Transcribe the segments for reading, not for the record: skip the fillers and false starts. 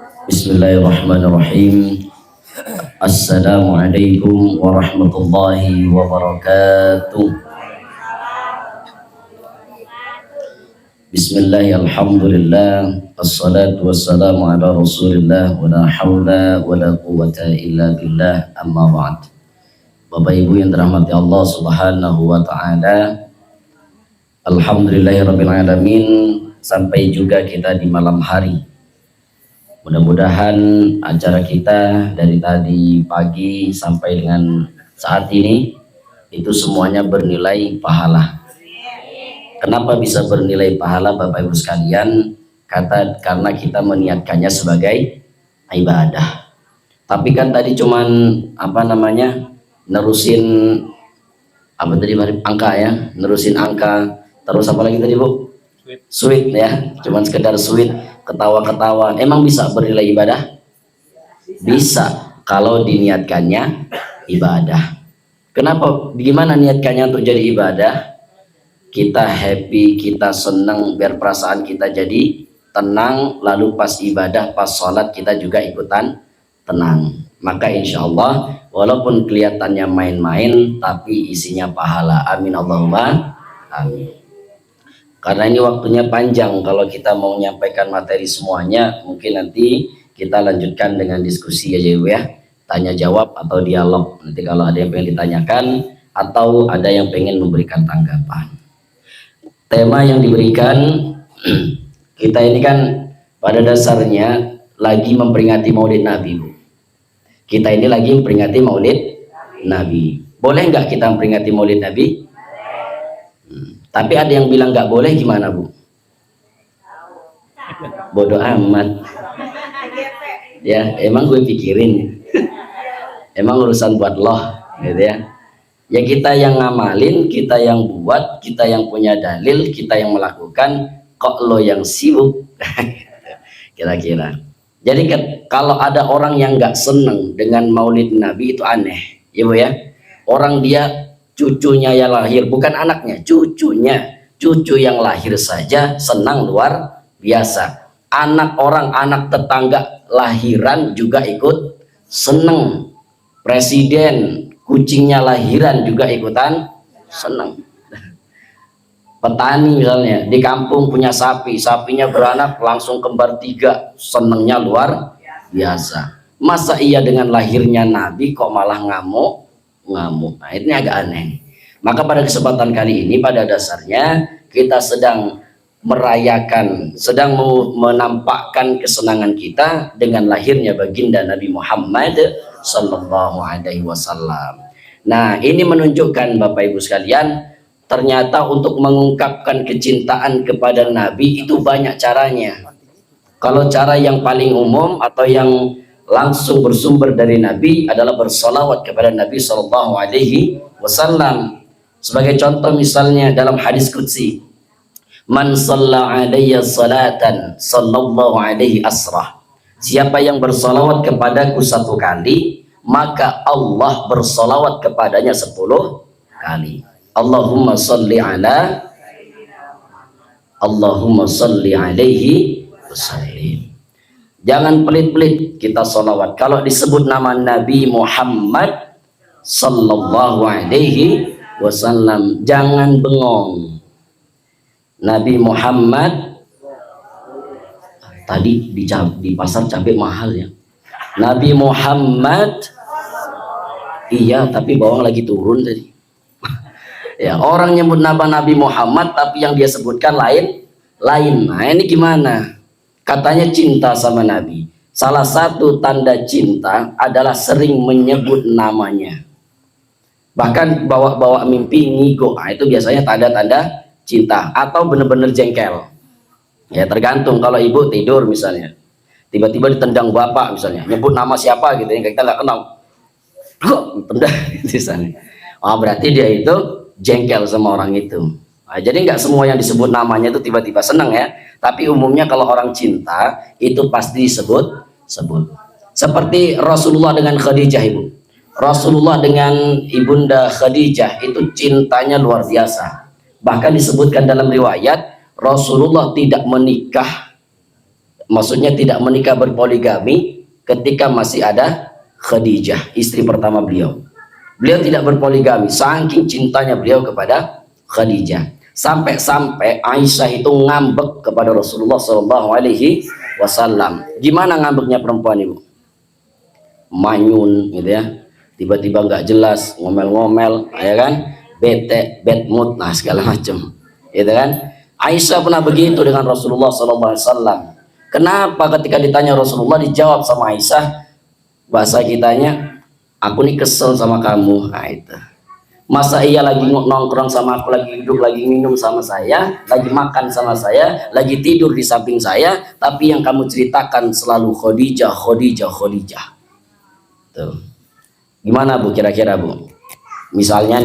Bismillahirrahmanirrahim. Assalamualaikum warahmatullahi wabarakatuh. Bismillah, alhamdulillah, assalatu wassalamu ala rasulillah, wa la hawla wa la quwwata illa billah, amma ba'd. Bapak Ibu yang dirahmati Allah subhanahu wa ta'ala, alhamdulillahirabbil alamin. Sampai juga kita di malam hari. Mudah-mudahan acara kita dari tadi pagi sampai dengan saat ini itu semuanya bernilai pahala. Kenapa bisa bernilai pahala Bapak Ibu sekalian? Karena kita meniatkannya sebagai ibadah. Tapi kan tadi cuman nerusin angka ya, nerusin angka, terus apa lagi tadi Bu? Sweet ya, cuman sekedar sweet, ketawa-ketawa. Emang bisa bernilai ibadah? Bisa, kalau diniatkannya ibadah. Kenapa? Gimana niatkannya untuk jadi ibadah? Kita happy, kita senang, biar perasaan kita jadi tenang. Lalu pas ibadah, pas sholat kita juga ikutan tenang. Maka insya Allah walaupun kelihatannya main-main, tapi isinya pahala. Amin Allahumma amin. Karena ini waktunya panjang, kalau kita mau menyampaikan materi semuanya, mungkin nanti kita lanjutkan dengan diskusi aja ya, tanya jawab atau dialog. Nanti kalau ada yang pengen ditanyakan atau ada yang pengen memberikan tanggapan. Tema yang diberikan, kita ini kan pada dasarnya lagi memperingati Maulid Nabi, Bu. Kita ini lagi memperingati Maulid Nabi. Boleh nggak kita memperingati Maulid Nabi? Tapi ada yang bilang nggak boleh, gimana Bu? Bodoh amat. Ya emang gue pikirin. Emang urusan buat loh, gitu ya. Ya kita yang ngamalin, kita yang buat, kita yang punya dalil, kita yang melakukan. Kok lo yang sibuk? Kira-kira. Jadi kalau ada orang yang nggak seneng dengan Maulid Nabi itu aneh, ya Bu ya. Orang dia cucunya yang lahir, bukan anaknya, cucunya, cucu yang lahir saja senang luar biasa. Anak orang, anak tetangga lahiran juga ikut seneng. Presiden kucingnya lahiran juga ikutan seneng. Petani misalnya di kampung punya sapi, sapinya beranak langsung kembar 3, senengnya luar biasa. Masa iya dengan lahirnya Nabi kok malah ngamuk? Nah ini agak aneh. Maka pada kesempatan kali ini pada dasarnya kita sedang merayakan, sedang menampakkan kesenangan kita dengan lahirnya baginda Nabi Muhammad sallallahu alaihi wasallam. Nah ini menunjukkan Bapak Ibu sekalian, ternyata untuk mengungkapkan kecintaan kepada Nabi itu banyak caranya. Kalau cara yang paling umum atau yang langsung bersumber dari Nabi adalah bersolawat kepada Nabi Shallallahu Alaihi Wasallam. Sebagai contoh misalnya dalam hadis qudsi, man shalla alayya salatan sallallahu alaihi asrah. Siapa yang bersolawat kepadaku 1 kali, maka Allah bersolawat kepadanya 10 kali. Allahumma salli alaihi wasallim. Jangan pelit-pelit kita sholawat. Kalau disebut nama Nabi Muhammad sallallahu alaihi wasallam, jangan bengong. Nabi Muhammad, tadi di pasar cabai mahal ya. Nabi Muhammad, iya tapi bawang lagi turun tadi. Ya orang nyebut nama Nabi Muhammad tapi yang dia sebutkan lain. Nah ini gimana? Katanya cinta sama Nabi. Salah satu tanda cinta adalah sering menyebut namanya. Bahkan bawa-bawa mimpi ngigo. Nah, itu biasanya tanda-tanda cinta. Atau bener-bener jengkel. Ya tergantung, kalau ibu tidur misalnya, tiba-tiba ditendang bapak misalnya, nyebut nama siapa gitu yang kita nggak kenal. Tendang misalnya. Oh, berarti dia itu jengkel sama orang itu. Nah, jadi nggak semua yang disebut namanya itu tiba-tiba senang ya. Tapi umumnya kalau orang cinta itu pasti sebut. Seperti Rasulullah dengan Khadijah, Ibu. Rasulullah dengan Ibunda Khadijah itu cintanya luar biasa. Bahkan disebutkan dalam riwayat Rasulullah tidak menikah Maksudnya tidak menikah berpoligami ketika masih ada Khadijah, istri pertama beliau. Beliau tidak berpoligami, saking cintanya beliau kepada Khadijah. Sampai-sampai Aisyah itu ngambek kepada Rasulullah SAW. Gimana ngambeknya perempuan ibu? Manyun gitu ya, tiba-tiba nggak jelas, ngomel-ngomel, ya kan, bete, bad mood, nah segala macam, gitu kan. Aisyah pernah begitu dengan Rasulullah SAW. Kenapa ketika ditanya Rasulullah dijawab sama Aisyah, bahasa kitanya, aku nih kesel sama kamu. Nah itu, masa iya lagi nongkrong sama aku, lagi duduk, lagi minum sama saya, lagi makan sama saya, lagi tidur di samping saya, tapi yang kamu ceritakan selalu Khadijah, Khadijah, Khadijah. Tuh. Gimana Bu kira-kira Bu? Misal ya,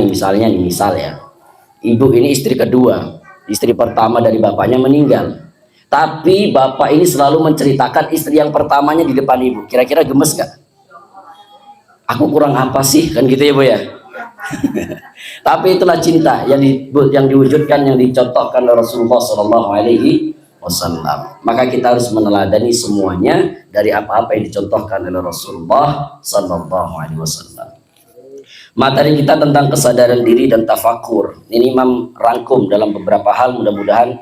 ibu ini istri kedua, istri pertama dari bapaknya meninggal, tapi bapak ini selalu menceritakan istri yang pertamanya di depan ibu. Kira-kira gemes gak? Aku kurang apa sih, kan gitu ya Bu ya. Tapi itulah cinta yang diwujudkan, yang dicontohkan oleh Rasulullah SAW. Maka kita harus meneladani semuanya dari apa-apa yang dicontohkan oleh Rasulullah SAW. Materi kita tentang kesadaran diri dan tafakur. Ini Imam rangkum dalam beberapa hal, mudah-mudahan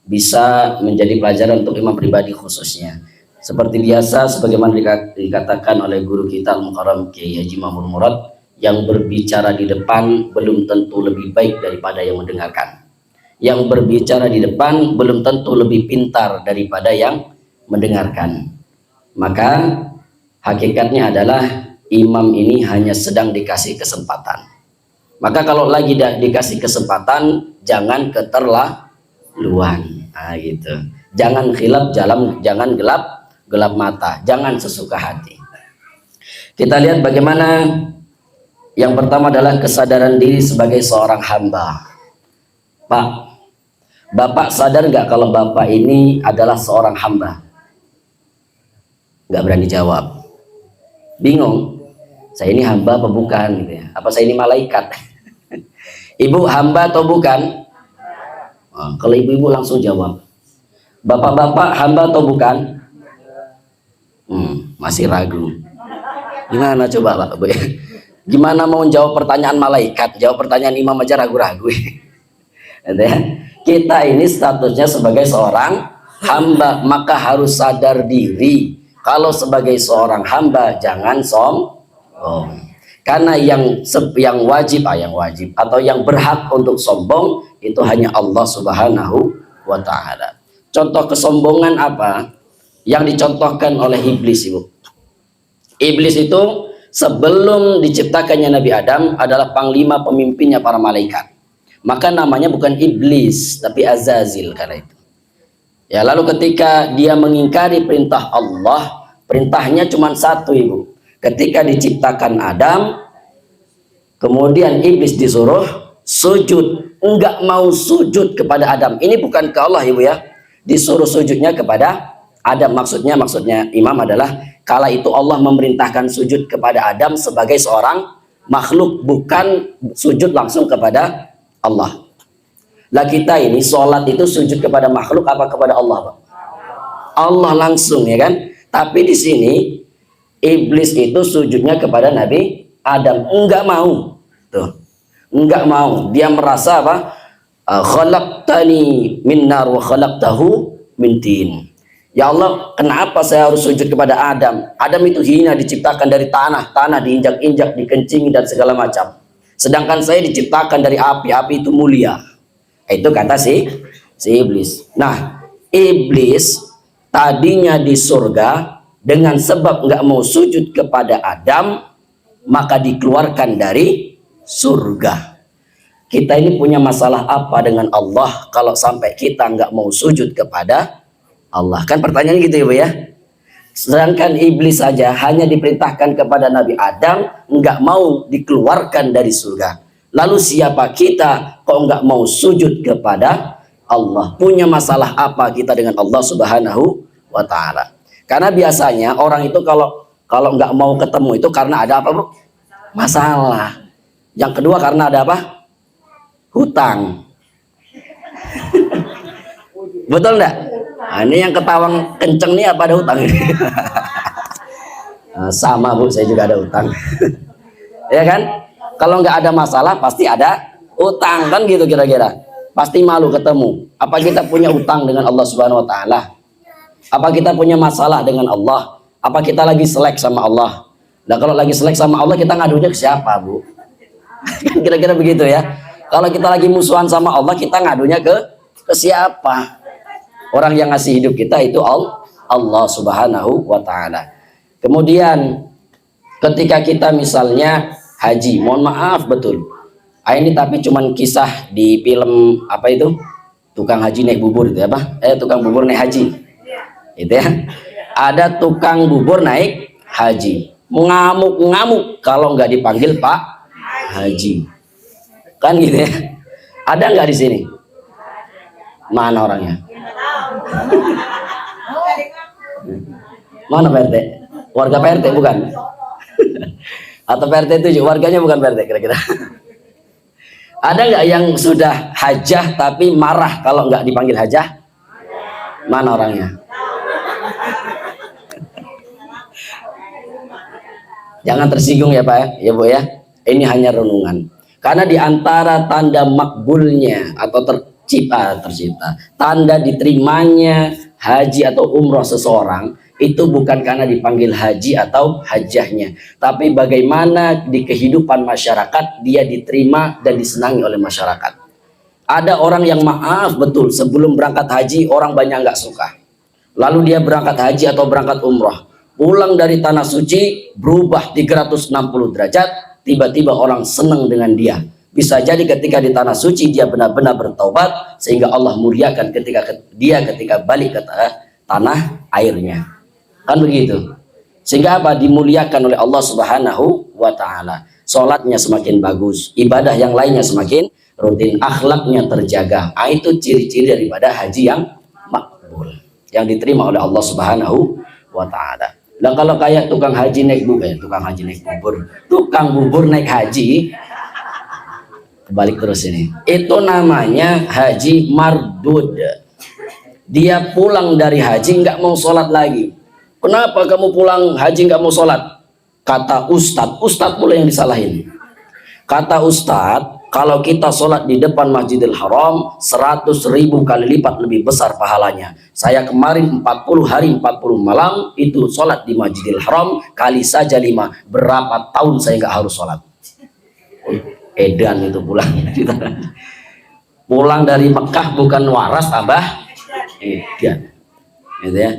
bisa menjadi pelajaran untuk imam pribadi khususnya. Seperti biasa, sebagaimana dikatakan oleh guru kita Al-Mukarram Kiai Haji Mahmud Murad, yang berbicara di depan belum tentu lebih baik daripada yang mendengarkan. Yang berbicara di depan belum tentu lebih pintar daripada yang mendengarkan. Maka hakikatnya adalah imam ini hanya sedang dikasih kesempatan. Maka kalau lagi dikasih kesempatan, jangan keterlaluan. Nah, gitu. Jangan khilaf jalan, jangan gelap mata, jangan sesuka hati. Kita lihat bagaimana yang pertama adalah kesadaran diri sebagai seorang hamba. Pak, Bapak sadar nggak kalau Bapak ini adalah seorang hamba? Nggak berani jawab. Bingung. Saya ini hamba apa bukan? Gitu ya. Apa saya ini malaikat? Ibu hamba atau bukan? Oh, kalau ibu-ibu langsung jawab. Bapak-bapak hamba atau bukan? Masih ragu. Gimana coba Pak? Gimana mau jawab pertanyaan malaikat? Jawab pertanyaan imam aja ragu-ragu. Kita ini statusnya sebagai seorang hamba, maka harus sadar diri. Kalau sebagai seorang hamba jangan sombong. Karena yang wajib atau yang berhak untuk sombong itu hanya Allah Subhanahu wa Ta'ala. Contoh kesombongan apa? Yang dicontohkan oleh iblis, Ibu. Iblis itu sebelum diciptakannya Nabi Adam adalah panglima pemimpinnya para malaikat. Maka namanya bukan iblis tapi Azazil karena itu. Ya, lalu ketika dia mengingkari perintah Allah, perintahnya cuma satu, Ibu. Ketika diciptakan Adam, kemudian iblis disuruh sujud, enggak mau sujud kepada Adam. Ini bukan ke Allah, Ibu ya. Disuruh sujudnya kepada Adam. Maksudnya imam adalah kala itu Allah memerintahkan sujud kepada Adam sebagai seorang makhluk, bukan sujud langsung kepada Allah. Lah kita ini sholat itu sujud kepada makhluk apa kepada Allah, Pak? Allah langsung, ya kan? Tapi di sini iblis itu sujudnya kepada Nabi Adam, enggak mau. Tuh. Enggak mau. Dia merasa apa? Khalaqtani min nar wa khalaqtahu min tin. Ya Allah, kenapa saya harus sujud kepada Adam? Adam itu hina, diciptakan dari tanah diinjak-injak, dikencingi dan segala macam. Sedangkan saya diciptakan dari api itu mulia. Itu kata si iblis. Nah, iblis tadinya di surga, dengan sebab nggak mau sujud kepada Adam, maka dikeluarkan dari surga. Kita ini punya masalah apa dengan Allah kalau sampai kita nggak mau sujud kepada Allah? Kan pertanyaannya gitu ya, Bu ya. Sedangkan iblis saja hanya diperintahkan kepada Nabi Adam, nggak mau dikeluarkan dari surga. Lalu siapa kita kok nggak mau sujud kepada Allah? Punya masalah apa kita dengan Allah Subhanahu wa Ta'ala? Karena biasanya orang itu kalau nggak mau ketemu itu karena ada apa, Bro? Masalah. Yang kedua karena ada apa? Hutang. Betul enggak? Nah, ini yang ketawang kenceng nih apa ada utang ini? Nah, sama Bu, saya juga ada utang. Ya kan? Kalau nggak ada masalah pasti ada utang kan gitu kira-kira. Pasti malu ketemu. Apa kita punya utang dengan Allah Subhanahu wa taala? Apa kita punya masalah dengan Allah? Apa kita lagi selek sama Allah? Nah, kalau lagi selek sama Allah kita ngadunya ke siapa, Bu? Kan kira-kira begitu ya. Kalau kita lagi musuhan sama Allah kita ngadunya ke siapa? Orang yang ngasih hidup kita itu Allah Subhanahu wa taala. Kemudian ketika kita misalnya haji, mohon maaf betul. Ini tapi cuman kisah di film apa itu? Tukang haji naik bubur itu apa? Tukang bubur naik haji. Itu ya. Ada tukang bubur naik haji. Ngamuk-ngamuk kalau nggak dipanggil Pak Haji. Kan gitu ya. Ada nggak di sini? Mana orangnya? Mana Pak RT? Warga Pak RT bukan? Atau Pak RT itu warganya bukan Pak RT kira-kira? Ada nggak yang sudah hajah tapi marah kalau nggak dipanggil hajah? Mana orangnya? Jangan tersinggung ya Pak ya Bu ya. Ini hanya renungan. Karena di antara tanda makbulnya atau tercipta tanda diterimanya haji atau umroh seseorang itu bukan karena dipanggil haji atau hajahnya, tapi bagaimana di kehidupan masyarakat dia diterima dan disenangi oleh masyarakat. Ada orang yang maaf betul sebelum berangkat haji orang banyak nggak suka, lalu dia berangkat haji atau berangkat umroh, pulang dari tanah suci berubah 360 derajat, tiba-tiba orang senang dengan dia. Bisa jadi ketika di tanah suci dia benar-benar bertaubat sehingga Allah muliakan ketika balik ke tanah airnya. Kan begitu. Sehingga apa? Dimuliakan oleh Allah Subhanahu wa taala. Salatnya semakin bagus, ibadah yang lainnya semakin rutin, akhlaknya terjaga. Itu ciri-ciri daripada haji yang makbul, yang diterima oleh Allah Subhanahu wa taala. Dan kalau kayak tukang haji naik bubur, tukang bubur naik haji, kebalik terus ini. Itu namanya haji mardud. Dia pulang dari haji nggak mau sholat lagi. Kenapa kamu pulang haji nggak mau sholat? Kata ustadz pula yang disalahin. Kata ustadz, kalau kita sholat di depan Masjidil Haram 100.000 kali lipat lebih besar pahalanya. Saya kemarin 40 hari 40 malam itu sholat di Masjidil Haram kali saja 5. Berapa tahun saya nggak harus sholat? Edan itu pulang dari Mekah bukan waras tambah edan, gitu ya.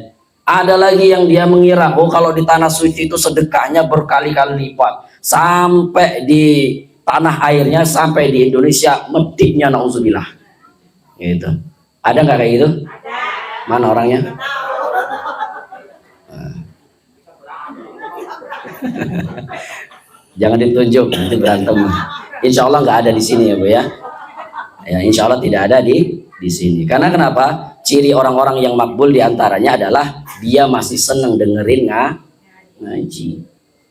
Ada lagi yang dia mengira kalau di tanah suci itu sedekahnya berkali-kali lipat, sampai di tanah airnya, sampai di Indonesia mediknya nauzubillah, gitu. Ada nggak kayak gitu? Mana orangnya? Jangan ditunjuk nanti berantem. Insya Allah nggak ada di sini ya Bu ya. Ya insya Allah tidak ada di sini. Karena kenapa? Ciri orang-orang yang makbul diantaranya adalah dia masih seneng dengerin ngaji.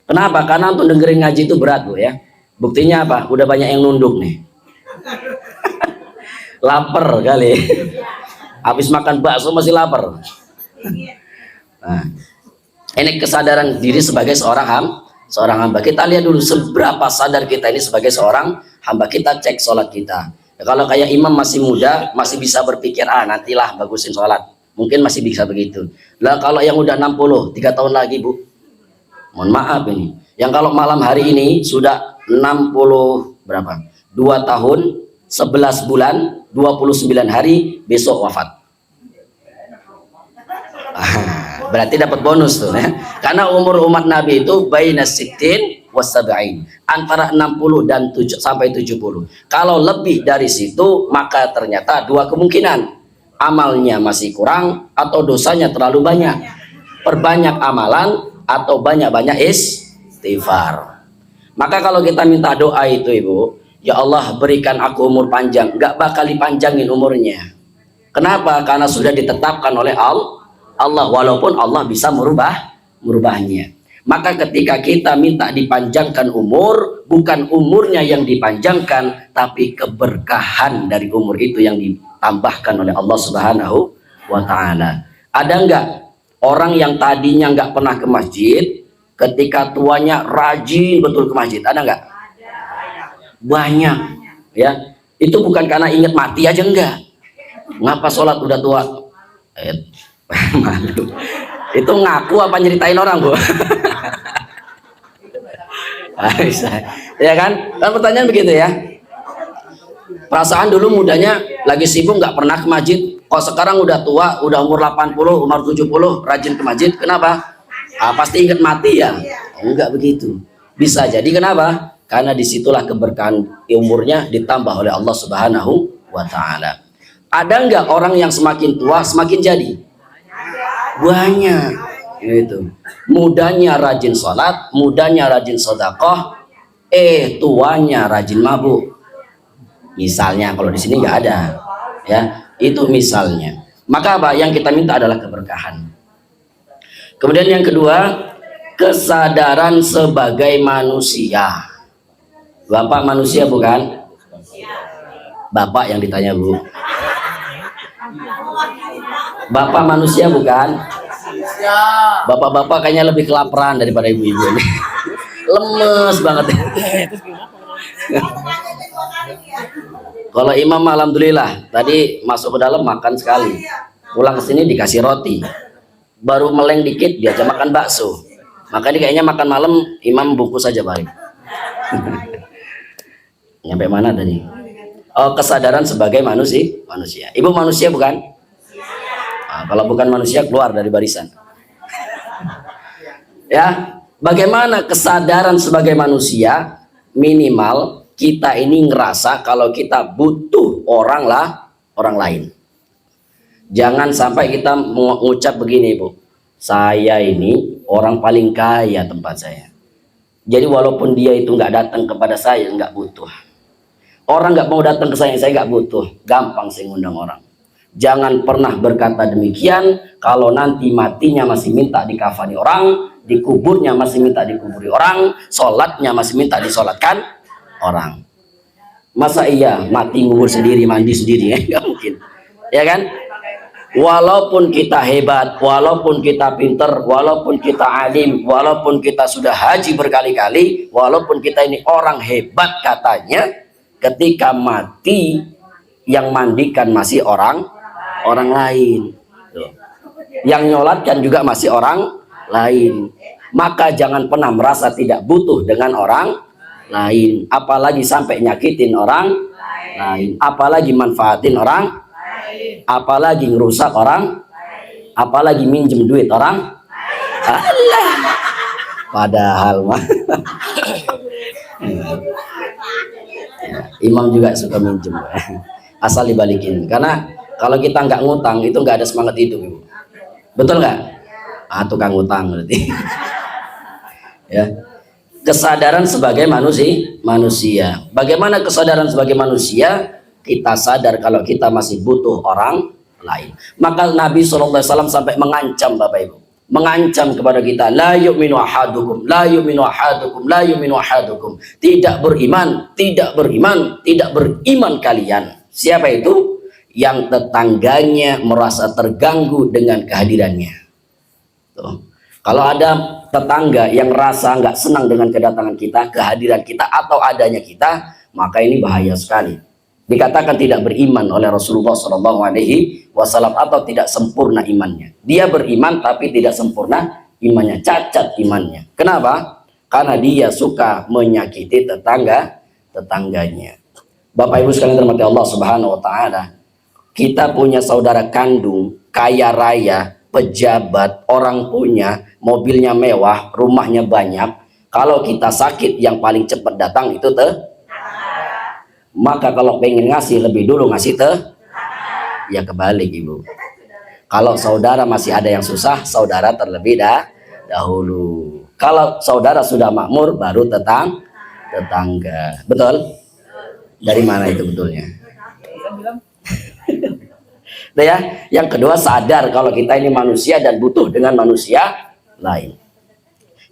Kenapa? Karena untuk dengerin ngaji itu berat Bu ya. Buktinya apa? Udah banyak yang nunduk nih. Lapar kali. Habis makan bakso masih lapar. Nah, ini kesadaran diri sebagai seorang hamba. Kita lihat dulu seberapa sadar kita ini sebagai seorang hamba. Kita cek sholat kita. Ya, kalau kayak imam masih muda masih bisa berpikir nantilah bagusin sholat, mungkin masih bisa begitu. Lah kalau yang udah 60 3 tahun lagi Bu, mohon maaf ini yang kalau malam hari ini sudah 60 berapa 2 tahun 11 bulan 29 hari besok wafat. Berarti dapat bonus tuh ya. Karena umur umat Nabi itu baina sittin wasab'in, antara 60 dan 7 sampai 70. Kalau lebih dari situ maka ternyata 2 kemungkinan. Amalnya masih kurang atau dosanya terlalu banyak. Perbanyak amalan atau banyak-banyak istighfar. Maka kalau kita minta doa itu Ibu, ya Allah berikan aku umur panjang, nggak bakal dipanjangin umurnya. Kenapa? Karena sudah ditetapkan oleh Allah, walaupun Allah bisa merubahnya. Maka ketika kita minta dipanjangkan umur, bukan umurnya yang dipanjangkan, tapi keberkahan dari umur itu yang ditambahkan oleh Allah Subhanahu wa ta'ala. Ada nggak orang yang tadinya nggak pernah ke masjid, ketika tuanya rajin betul ke masjid? Ada nggak? Banyak. Ya, itu bukan karena ingat mati aja, enggak. Ngapa sholat udah tua? Malu. Itu ngaku apa nyeritain orang, Bu? Ya kan? Kan pertanyaan begitu ya. Perasaan dulu mudanya lagi sibuk nggak pernah ke masjid, kok sekarang udah tua, udah umur 80, umur 70 rajin ke masjid. Kenapa? Pasti ingat mati ya? Enggak begitu. Bisa jadi kenapa? Karena disitulah keberkahan umurnya ditambah oleh Allah Subhanahu wa ta'ala. Ada nggak orang yang semakin tua semakin jadi? Banyak. Gitu. Mudanya rajin sholat, mudanya rajin sedekah, tuanya rajin mabuk. Misalnya, kalau di sini nggak ada, ya itu misalnya. Maka apa yang kita minta adalah keberkahan. Kemudian yang kedua, kesadaran sebagai manusia. Bapak manusia bukan? Bapak yang ditanya, Bu. Bapak manusia bukan? Bapak-bapak kayaknya lebih kelaparan daripada ibu-ibu ini. Lemes banget. Kalau imam alhamdulillah tadi masuk ke dalam makan sekali, pulang ke sini dikasih roti, baru meleng dikit diajak makan bakso. Makanya kayaknya makan malam imam bungkus saja balik. Nyampe mana tadi? Oh, kesadaran sebagai manusia. Ibu manusia bukan? Nah, kalau bukan manusia keluar dari barisan. Ya, bagaimana kesadaran sebagai manusia? Minimal kita ini ngerasa kalau kita butuh orang lain. Jangan sampai kita mengucap begini, Bu. Saya ini orang paling kaya tempat saya. Jadi walaupun dia itu nggak datang kepada saya, nggak butuh. Orang nggak mau datang ke saya nggak butuh. Gampang saya ngundang orang. Jangan pernah berkata demikian. Kalau nanti matinya masih minta dikafani orang, dikuburnya masih minta dikuburi orang, sholatnya masih minta disolatkan orang. Masa iya mati ngubur sendiri, mandi sendiri? Nggak mungkin, ya kan? Walaupun kita hebat, walaupun kita pinter, walaupun kita alim, walaupun kita sudah haji berkali-kali, walaupun kita ini orang hebat katanya, ketika mati yang mandikan masih orang lain. Yang nyolatkan juga masih orang lain. Maka jangan pernah merasa tidak butuh dengan orang lain, apalagi sampai nyakitin orang lain, apalagi manfaatin orang, apalagi ngerusak orang, apalagi minjem duit orang. Allah. Padahal mah imam juga suka minjem, asal dibalikin. Karena kalau kita nggak ngutang itu nggak ada semangat hidup, Ibu. Betul nggak? Tukang ngutang berarti. Ya, kesadaran sebagai manusia. Bagaimana kesadaran sebagai manusia? Kita sadar kalau kita masih butuh orang lain. Maka Nabi SAW sampai mengancam, Bapak Ibu, mengancam kepada kita, la yu'minu ahadukum, la yu'minu ahadukum, la yu'minu ahadukum. Tidak beriman kalian. Siapa itu? Yang tetangganya merasa terganggu dengan kehadirannya. Tuh. Kalau ada tetangga yang rasa nggak senang dengan kedatangan kita, kehadiran kita atau adanya kita, maka ini bahaya sekali. Dikatakan tidak beriman oleh Rasulullah SAW atau tidak sempurna imannya. Dia beriman tapi tidak sempurna imannya, cacat imannya. Kenapa? Karena dia suka menyakiti tetangganya. Bapak Ibu sekalian dirahmati Allah Subhanahu wa taala. Kita punya saudara kandung kaya raya, pejabat, orang punya, mobilnya mewah, rumahnya banyak. Kalau kita sakit yang paling cepat datang itu maka kalau pengen ngasih lebih dulu ngasih ya kebalik, Ibu. Kalau saudara masih ada yang susah, saudara terlebih dahulu. Kalau saudara sudah makmur, baru tetangga. Betul? Dari mana itu betulnya? Nah ya, yang kedua sadar kalau kita ini manusia dan butuh dengan manusia lain.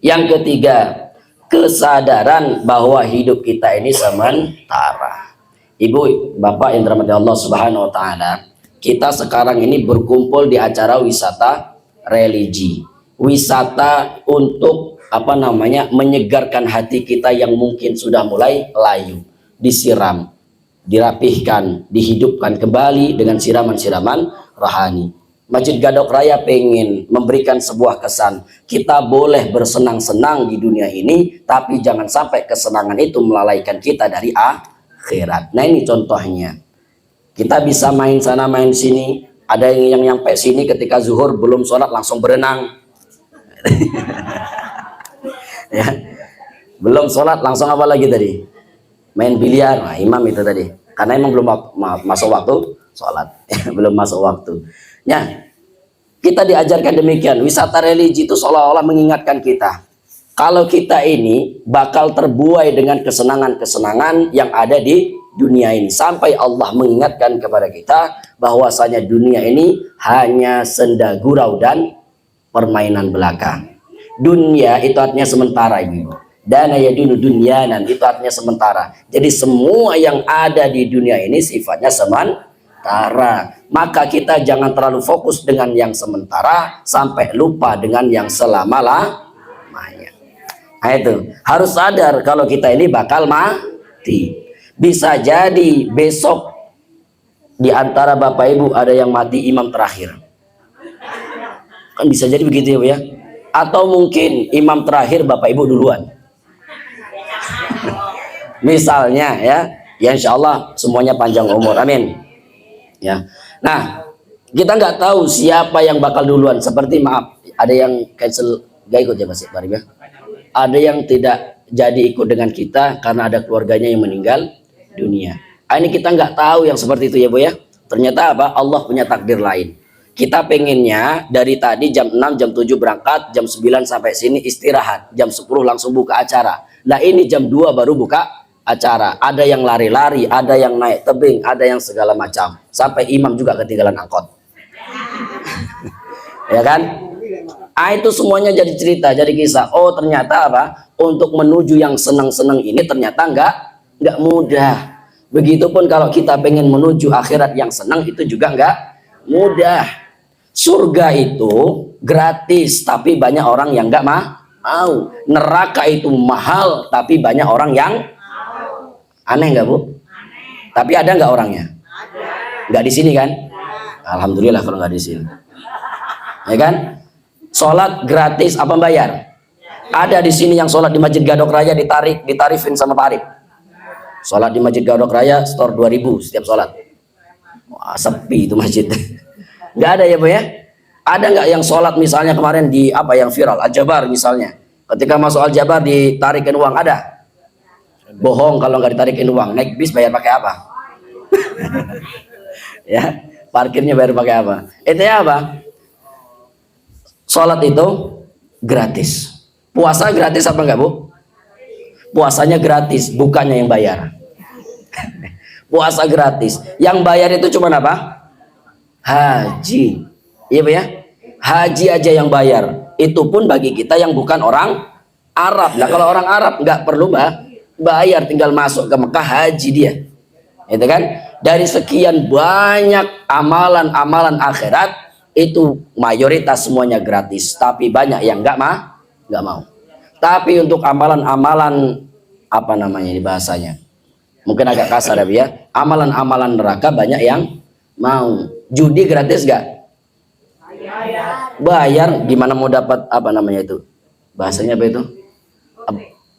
Yang ketiga, kesadaran bahwa hidup kita ini sementara. Ibu, Bapak yang dirahmati Allah Subhanahu wa taala, kita sekarang ini berkumpul di acara wisata religi, wisata untuk apa namanya, menyegarkan hati kita yang mungkin sudah mulai layu, disiram, dirapihkan, dihidupkan kembali dengan siraman-siraman rohani. Masjid Gadok Raya pengen memberikan sebuah kesan, kita boleh bersenang-senang di dunia ini, tapi jangan sampai kesenangan itu melalaikan kita dari akhirat. Nah ini contohnya, kita bisa main sana main sini, ada yang nyampe sini ketika zuhur belum sholat langsung berenang. Ya, belum sholat langsung apa lagi tadi? Main biliar. Nah, imam itu tadi, karena emang belum masuk waktu sholat. Belum masuk waktu. Nah, kita diajarkan demikian. Wisata religi itu seolah-olah mengingatkan kita, kalau kita ini bakal terbuai dengan kesenangan-kesenangan yang ada di dunia ini, sampai Allah mengingatkan kepada kita bahwasanya dunia ini hanya senda gurau dan permainan belaka. Dunia itu artinya sementara, ibu. Dana ya dunu dunyanan, itu artinya sementara. Jadi semua yang ada di dunia ini sifatnya sementara. Maka kita jangan terlalu fokus dengan yang sementara sampai lupa dengan yang selama-lamanya. Nah itu harus sadar kalau kita ini bakal mati. Bisa jadi besok di antara bapak ibu ada yang mati imam terakhir. Kan bisa jadi begitu ya Bu ya. Atau mungkin imam terakhir bapak ibu duluan. Misalnya ya, ya insya Allah semuanya panjang umur, amin. Ya, nah kita nggak tahu siapa yang bakal duluan. Seperti maaf, ada yang cancel gak ikut ya Mas Pak ya. Ada yang tidak jadi ikut dengan kita karena ada keluarganya yang meninggal dunia. Ini kita nggak tahu yang seperti itu ya Bu ya. Ternyata apa? Allah punya takdir lain. Kita pengennya dari tadi jam 6, jam 7 berangkat, jam 9 sampai sini istirahat, jam 10 langsung buka acara. Nah ini jam 2 baru buka acara. Ada yang lari-lari, ada yang naik tebing, ada yang segala macam. Sampai imam juga ketinggalan angkot. Ya kan? Itu semuanya jadi cerita, jadi kisah. Oh ternyata apa? Untuk menuju yang senang-senang ini ternyata nggak mudah. Begitupun kalau kita pengen menuju akhirat yang senang itu juga nggak mudah. Surga itu gratis tapi banyak orang yang nggak mau. Neraka itu mahal tapi banyak orang yang aneh nggak Bu? Tapi ada nggak orangnya? Nggak di sini kan? Alhamdulillah kalau nggak di sini. Ya kan? Sholat gratis apa bayar? Ada di sini yang sholat di Masjid Gadok Raya ditarifin sama Pak Arif. Sholat di Masjid Gadok Raya store 2000 setiap sholat. Wah, sepi itu masjid. Nggak ada ya Bu ya? Ada nggak yang sholat misalnya kemarin di apa yang viral Al-Jabar misalnya, ketika masuk Al-Jabar ditarikin uang? Ada? Bohong kalau nggak ditarikin uang. Naik bis bayar pakai apa? Ya, parkirnya bayar pakai apa? Itu ya apa? Sholat itu gratis. Puasa gratis apa enggak Bu? Puasanya gratis, bukannya yang bayar. Puasa gratis. Yang bayar itu cuma apa? Haji. Iya Bu ya? Haji aja yang bayar. Itu pun bagi kita yang bukan orang Arab. Nah kalau orang Arab nggak perlu bayar, tinggal masuk ke Mekah haji dia. Itu kan? Dari sekian banyak amalan-amalan akhirat itu mayoritas semuanya gratis, tapi banyak yang nggak mau. Tapi untuk amalan-amalan apa namanya ini bahasanya? Mungkin agak kasar ya. Amalan-amalan neraka banyak yang mau. Judi gratis gak? Bayar. Gimana mau dapat apa namanya itu? Bahasanya apa itu?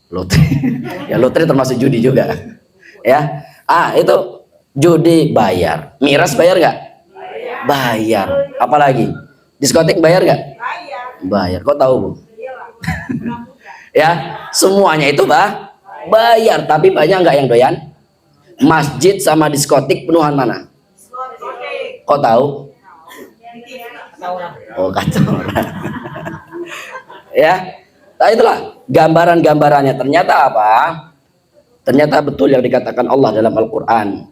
Lotre. Ya lotre termasuk judi juga. Ya. Itu judi bayar. Miras bayar gak? Bayar. Apalagi? Diskotik bayar gak? Bayar. Kok tahu Bu? Ya, semuanya itu bayar. Tapi banyak nggak yang doyan? Masjid sama diskotik penuhan mana? Kok tahu? Oh kacau. Ya, nah itulah gambaran-gambarannya. Ternyata apa? Ternyata betul yang dikatakan Allah dalam Al-Quran.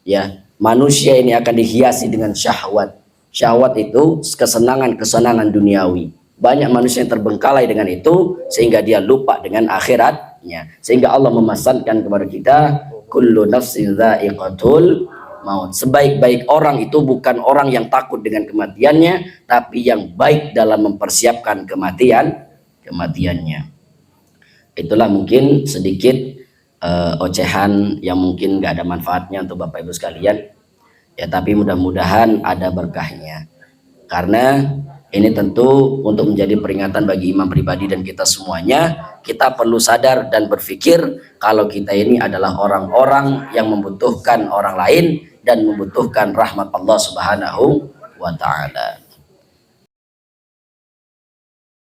Ya, manusia ini akan dihiasi dengan syahwat. Syahwat itu kesenangan-kesenangan duniawi. Banyak manusia yang terbengkalai dengan itu sehingga dia lupa dengan akhiratnya. Sehingga Allah memesankan kepada kita, kullu nafsin dha'iqatul maut. Sebaik-baik orang itu bukan orang yang takut dengan kematiannya, tapi yang baik dalam mempersiapkan kematiannya. Itulah mungkin sedikit ocehan yang mungkin gak ada manfaatnya untuk Bapak Ibu sekalian ya, tapi mudah-mudahan ada berkahnya, karena ini tentu untuk menjadi peringatan bagi imam pribadi dan kita semuanya. Kita perlu sadar dan berpikir kalau kita ini adalah orang-orang yang membutuhkan orang lain dan membutuhkan rahmat Allah Subhanahu wa ta'ala.